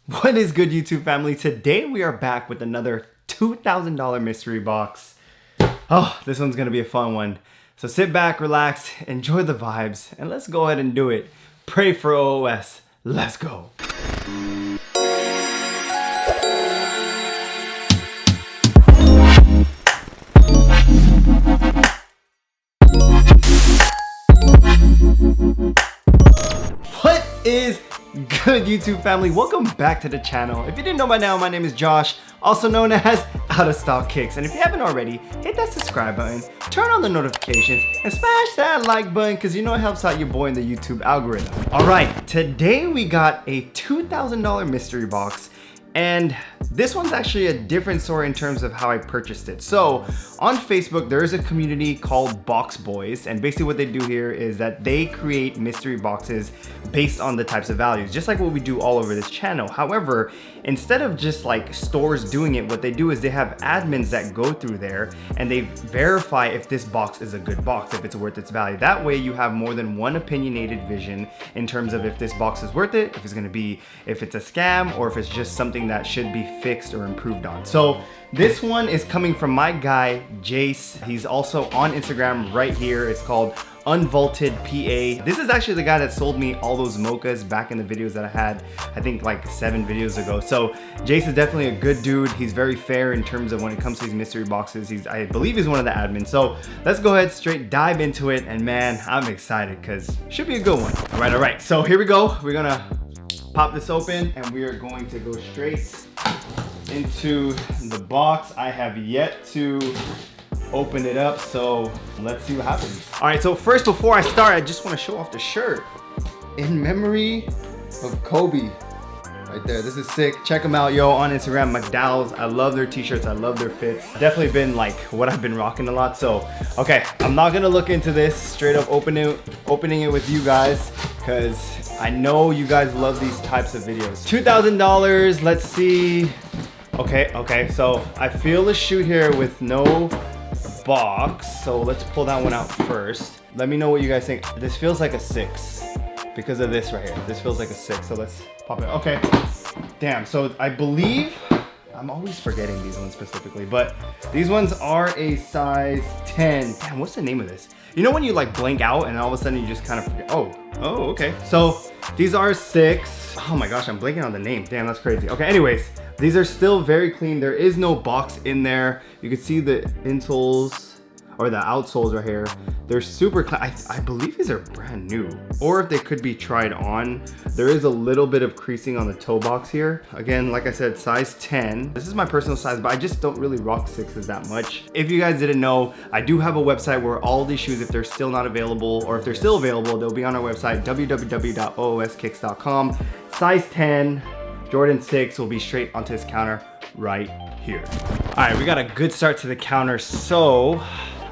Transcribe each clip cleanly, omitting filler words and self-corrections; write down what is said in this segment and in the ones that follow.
What is good, YouTube family? Today we are back with another $2,000 mystery box. Oh, this one's gonna be a fun one. So sit back, relax, enjoy the vibes, and let's go ahead and do it. Pray for OOS. Let's go. What is good, YouTube family? Welcome back to the channel. If you didn't know by now, my name is Josh, also known as OOSKicks. And if you haven't already, hit that subscribe button, turn on the notifications, and smash that like button because you know it helps out your boy in the YouTube algorithm. All right, today we got a $2,000 mystery box. And this one's actually a different story in terms of how I purchased it. So on Facebook, there is a community called Box Boys. And basically what they do here is that they create mystery boxes based on the types of values, just like what we do all over this channel. However, instead of just like stores doing it, what they do is they have admins that go through there and they verify if this box is a good box, if it's worth its value. That way you have more than one opinionated vision in terms of if this box is worth it, if it's gonna be, if it's a scam, or if it's just something that should be fixed or improved on. So this one is coming from my guy, Jace. He's also on Instagram right here. It's called Unvaulted PA. This is actually the guy that sold me all those mochas back in the videos that I had, I think like 7 videos ago. So Jace is definitely a good dude. He's very fair in terms of when it comes to these mystery boxes. I believe he's one of the admins. So let's go ahead, straight dive into it. And man, I'm excited because it should be a good one. All right. So here we go. We're gonna pop this open and we are going to go straight into the box. I have yet to open it up, so let's see what happens. All right, so first, before I start, I just want to show off the shirt. In memory of Kobe. Right there, this is sick. Check them out, yo, on Instagram, McDowell's. I love their t-shirts, I love their fits. Definitely been like what I've been rocking a lot. So, okay, I'm not gonna look into this, straight up opening it with you guys, because I know you guys love these types of videos. $2,000, let's see. Okay, so I feel the shoot here with no box, so let's pull that one out first. Let me know what you guys think. This feels like a 6 because of this right here. This feels like a 6, so let's pop it. Okay, damn, so I believe, I'm always forgetting these ones specifically, but these ones are a size 10. Damn, what's the name of this? You know when you like blank out and all of a sudden you just kind of forget? Oh, okay. So these are 6. Oh my gosh, I'm blanking on the name. Damn, that's crazy. Okay, anyways, these are still very clean. There is no box in there. You can see the insoles or the outsoles right here. They're super clean. I believe these are brand new, or if they could be tried on. There is a little bit of creasing on the toe box here. Again, like I said, size 10. This is my personal size, but I just don't really rock 6s that much. If you guys didn't know, I do have a website where all these shoes, if they're still not available, or if they're still available, they'll be on our website, www.ooskicks.com. Size 10, Jordan 6 will be straight onto this counter right here. All right, we got a good start to the counter. So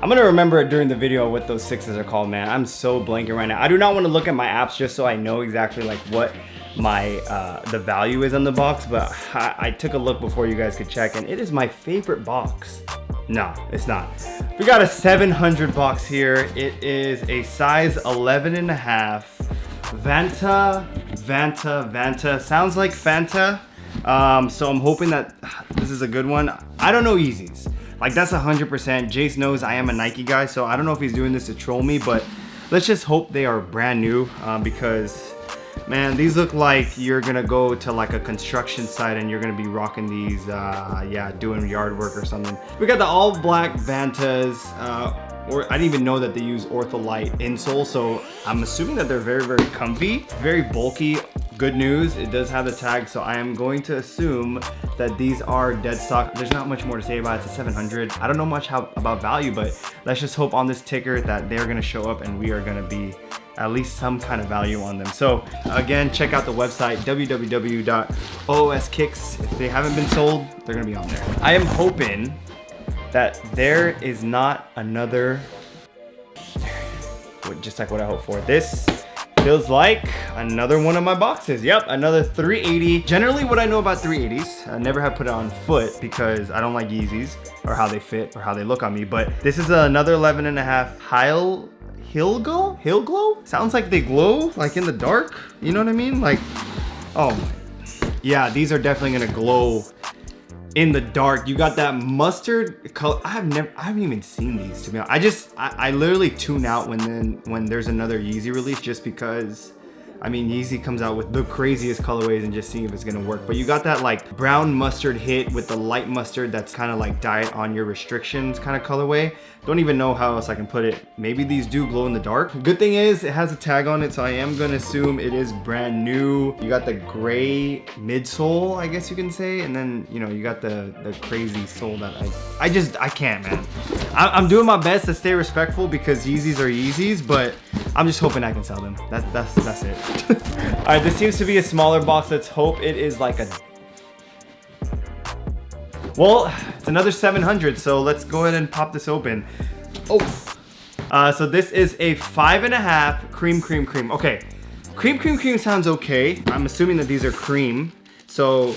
I'm gonna remember it during the video what those 6s are called, man. I'm so blanking right now. I do not want to look at my apps just so I know exactly like what my the value is on the box, but I took a look before you guys could check, and it is my favorite box. No, it's not. We got a 700 box here. It is a size 11.5. Vanta. Sounds like Fanta. So I'm hoping that this is a good one. I don't know Yeezys. Like that's 100%. Jace knows I am a Nike guy, so I don't know if he's doing this to troll me, but let's just hope they are brand new because, man, these look like you're gonna go to like a construction site and you're gonna be rocking these, yeah, doing yard work or something. We got the all black Vantas, or I didn't even know that they use Ortholite insole, so I'm assuming that they're very, very comfy, very bulky. Good news, it does have the tag, so I am going to assume that these are dead stock. There's not much more to say about it. It's a 700. I don't know much about value, but let's just hope on this ticker that they're gonna show up and we are gonna be at least some kind of value on them. So again, check out the website, www.ooskicks. If they haven't been sold, they're gonna be on there. I am hoping that there is not another, just like what I hope for. This feels like another one of my boxes. Yep, another 380. Generally what I know about 380s, I never have put it on foot because I don't like Yeezys or how they fit or how they look on me, but this is another 11.5 Hill glow? Sounds like they glow like in the dark, you know what I mean? Like, oh, Yeah, these are definitely gonna glow in the dark. You got that mustard color. I haven't even seen these, to be honest. I literally tune out when there's another Yeezy release, just because, I mean, Yeezy comes out with the craziest colorways and just seeing if it's gonna work. But you got that like brown mustard hit with the light mustard that's kind of like diet on your restrictions kind of colorway. Don't even know how else I can put it. Maybe these do glow in the dark. Good thing is it has a tag on it, so I am gonna assume it is brand new. You got the gray midsole, I guess you can say, and then you know you got the crazy sole that I can't, man. I'm doing my best to stay respectful because Yeezys are Yeezys, but I'm just hoping I can sell them. That's it. All right, this seems to be a smaller box. Let's hope it is like a... Well, it's another 700, so let's go ahead and pop this open. Oh, so this is a 5.5 cream. Okay, cream sounds okay. I'm assuming that these are cream. So,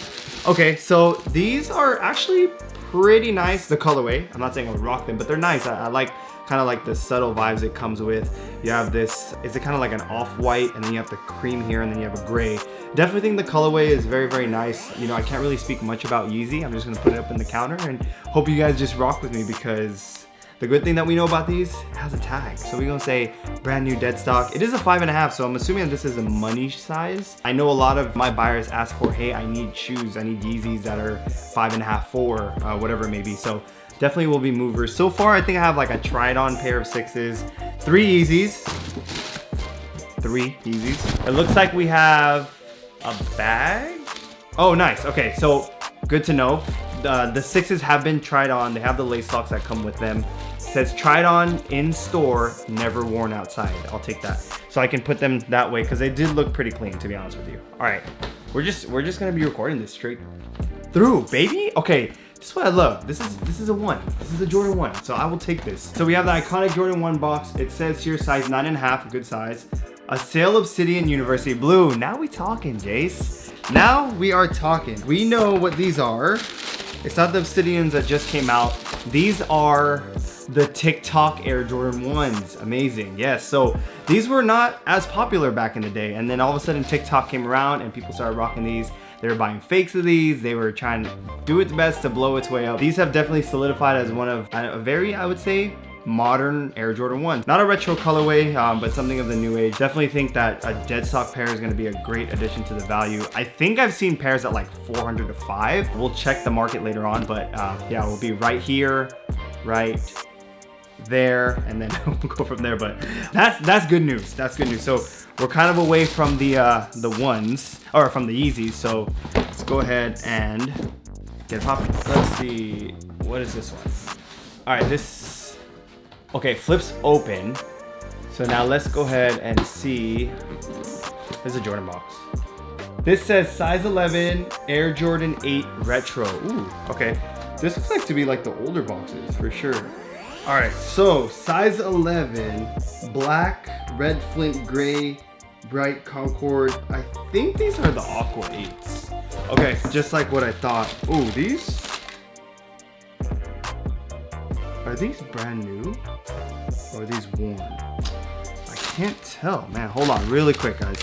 okay, so these are actually pretty nice. The colorway, I'm not saying I would rock them, but they're nice. I like kind of like the subtle vibes it comes with. You have this, is it kind of like an off-white, and then you have the cream here, and then you have a gray. Definitely think the colorway is very nice. You know, I can't really speak much about Yeezy. I'm just gonna put it up in the counter and hope you guys just rock with me, because the good thing that we know about these, it has a tag. So we're gonna say brand new dead stock. It is a 5.5, so I'm assuming that this is a money size. I know a lot of my buyers ask for, hey, I need shoes, I need Yeezys that are 5.5, 4, whatever it may be. So definitely will be movers. So far, I think I have like a tried on pair of 6s, 3 Yeezys. It looks like we have a bag. Oh, nice. Okay, so good to know. The 6s have been tried on. They have the lace locks that come with them. It says tried on in store, never worn outside. I'll take that. So I can put them that way because they did look pretty clean, to be honest with you. All right, we're just gonna be recording this straight through, baby. Okay. This is what I love. This is a 1. This is a Jordan 1, so I will take this. So we have the iconic Jordan 1 box. It says here size 9.5, good size. A Sale Obsidian University Blue. Now we talking, Jace. Now we are talking. We know what these are. It's not the Obsidians that just came out. These are the TikTok Air Jordan 1s. Amazing, yes. So these were not as popular back in the day, and then all of a sudden TikTok came around and people started rocking these. They were buying fakes of these. They were trying to do its best to blow its way up. These have definitely solidified as one of a very, I would say, modern Air Jordan 1. Not a retro colorway, but something of the new age. Definitely think that a dead stock pair is gonna be a great addition to the value. I think I've seen pairs at like 400 to 5. We'll check the market later on, but yeah, we'll be right here, right there, and then we'll go from there. But that's good news. That's good news. So we're kind of away from the ones, or from the Yeezys. So let's go ahead and get it popping. Let's see, what is this one? All right, this, okay, flips open. So now let's go ahead and see. This is a Jordan box. This says size 11 Air Jordan 8 Retro. Ooh, okay. This looks like to be like the older boxes for sure. All right, so size 11, black, red flint, gray, bright Concord. I think these are the Aqua 8s. Okay, just like what I thought. Ooh, these? Are these brand new? Or are these worn? I can't tell, man. Hold on, really quick, guys.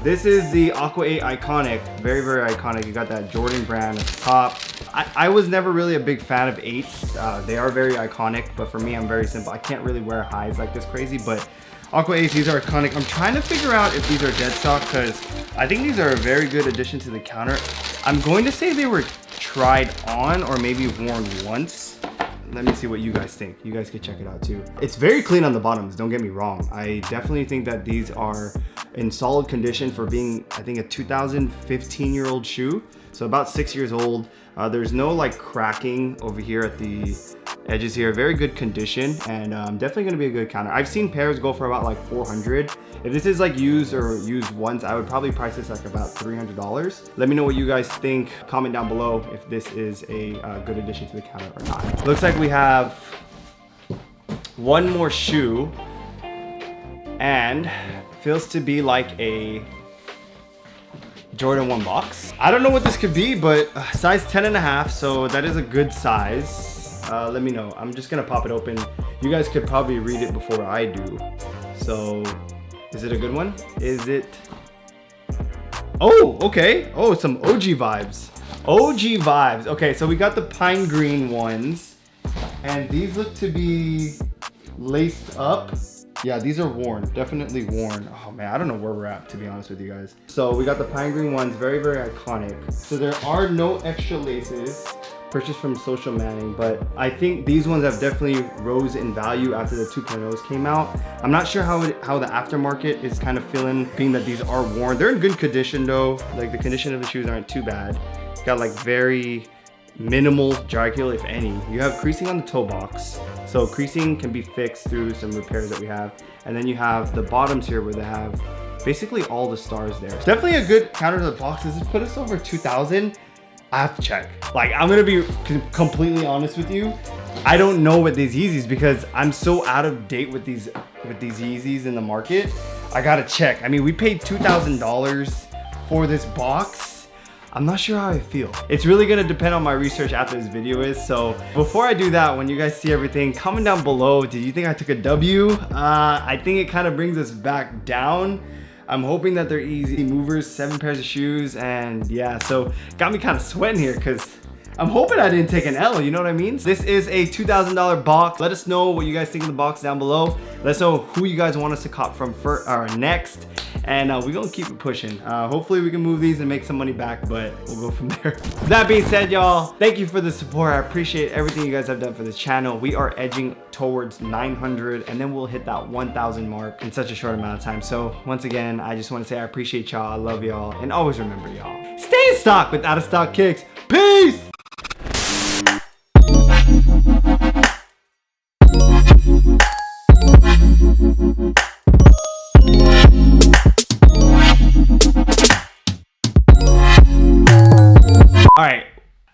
This is the Aqua 8 Iconic. Very iconic. You got that Jordan brand at the top. I was never really a big fan of 8s. They are very iconic, but for me, I'm very simple. I can't really wear highs like this crazy, but Aqua 8s, these are iconic. I'm trying to figure out if these are dead stock because I think these are a very good addition to the counter. I'm going to say they were tried on or maybe worn once. Let me see what you guys think. You guys can check it out too. It's very clean on the bottoms, don't get me wrong. I definitely think that these are in solid condition for being, I think, a 2015-year-old shoe. So about 6 years old. There's no like cracking over here at the edges here. Very good condition, and definitely gonna be a good counter. I've seen pairs go for about like 400. If this is like used or used once, I would probably price this like about $300. Let me know what you guys think. Comment down below if this is a good addition to the counter or not. Looks like we have one more shoe, and feels to be like a Jordan 1 box. I don't know what this could be, but size 10.5, so that is a good size. Let me know. I'm just gonna pop it open. You guys could probably read it before I do. So, is it a good one? Is it Oh, okay. Oh, some OG vibes. OG vibes. Okay, so we got the pine green ones. And these look to be laced up. Yeah, these are worn, definitely worn. Oh man, I don't know where we're at, to be honest with you guys. So we got the pine green ones, very, very iconic. So there are no extra laces, purchased from Social Manning, but I think these ones have definitely rose in value after the 2.0s came out. I'm not sure how the aftermarket is kind of feeling, being that these are worn. They're in good condition though. Like the condition of the shoes aren't too bad. It's got like very minimal dry kill, if any. You have creasing on the toe box, so creasing can be fixed through some repairs that we have. And then you have the bottoms here where they have basically all the stars there. Definitely a good counter to the box. Does it put us over 2,000? I have to check. Like, I'm gonna be completely honest with you. I don't know with these Yeezys because I'm so out of date with these Yeezys in the market. I gotta check. I mean, we paid $2,000 for this box. I'm not sure how I feel. It's really gonna depend on my research after this video is. So before I do that, when you guys see everything, comment down below, did you think I took a W? I think it kind of brings us back down. I'm hoping that they're easy movers, 7 pairs of shoes, and yeah, so got me kind of sweating here because I'm hoping I didn't take an L, you know what I mean? This is a $2,000 box. Let us know what you guys think of the box down below. Let us know who you guys want us to cop from next. And we're gonna keep it pushing. Hopefully we can move these and make some money back, but we'll go from there. That being said, y'all, thank you for the support. I appreciate everything you guys have done for this channel. We are edging towards 900 and then we'll hit that 1,000 mark in such a short amount of time. So once again, I just want to say I appreciate y'all. I love y'all. And always remember, y'all, stay in stock with Out of Stock Kicks. Peace! All right,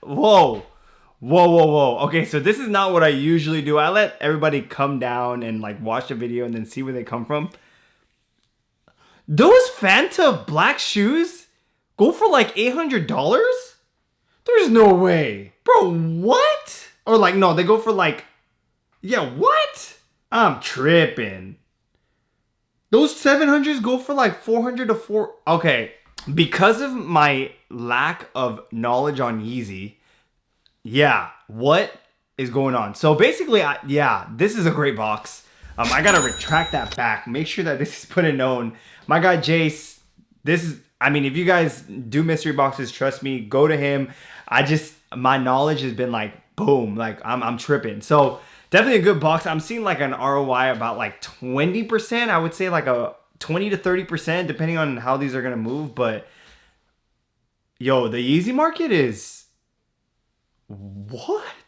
whoa. Okay, so this is not what I usually do. I let everybody come down and like watch the video and then see where they come from. Those Fanta black shoes go for like $800? There's no way. Bro, what? Or like, no, they go for like, yeah, what? I'm tripping. Those 700s go for like 400 to 4. Okay, because of my lack of knowledge on Yeezy, yeah, what is going on? So basically, yeah, this is a great box. I gotta retract that back. Make sure that this is put in known. My guy Jace, this is, I mean, if you guys do mystery boxes, trust me, go to him. My knowledge has been like, boom, like I'm tripping. So definitely a good box. I'm seeing like an ROI about like 20%. I would say like a 20 to 30%, depending on how these are gonna move. But yo, the Yeezy market is what?